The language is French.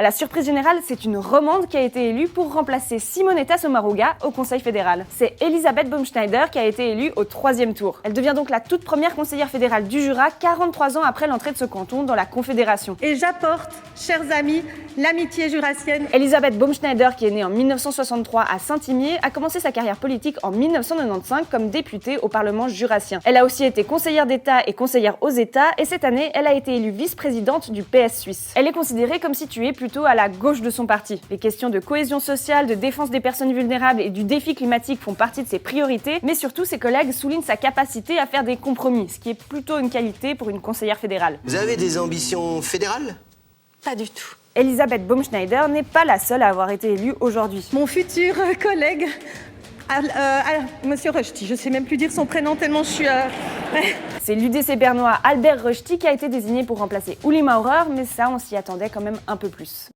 À la surprise générale, c'est une romande qui a été élue pour remplacer Simonetta Sommaruga au Conseil fédéral. C'est Elisabeth Baumschneider qui a été élue au 3e tour. Elle devient donc la toute première conseillère fédérale du Jura, 43 ans après l'entrée de ce canton dans la Confédération. Et j'apporte, chers amis, l'amitié jurassienne. Elisabeth Baumschneider, qui est née en 1963 à Saint-Imier, a commencé sa carrière politique en 1995 comme députée au Parlement jurassien. Elle a aussi été conseillère d'État et conseillère aux États, et cette année, elle a été élue vice-présidente du PS suisse. Elle est considérée comme située plutôt à la gauche de son parti. Les questions de cohésion sociale, de défense des personnes vulnérables et du défi climatique font partie de ses priorités, mais surtout ses collègues soulignent sa capacité à faire des compromis, ce qui est plutôt une qualité pour une conseillère fédérale. Vous avez des ambitions fédérales? Pas du tout. Elisabeth Baumschneider n'est pas la seule à avoir été élue aujourd'hui. Mon futur collègue, Monsieur Rochety, je sais même plus dire son prénom tellement je suis... C'est l'UDC bernois Albert Rochety qui a été désigné pour remplacer Uli Maurer, mais ça on s'y attendait quand même un peu plus.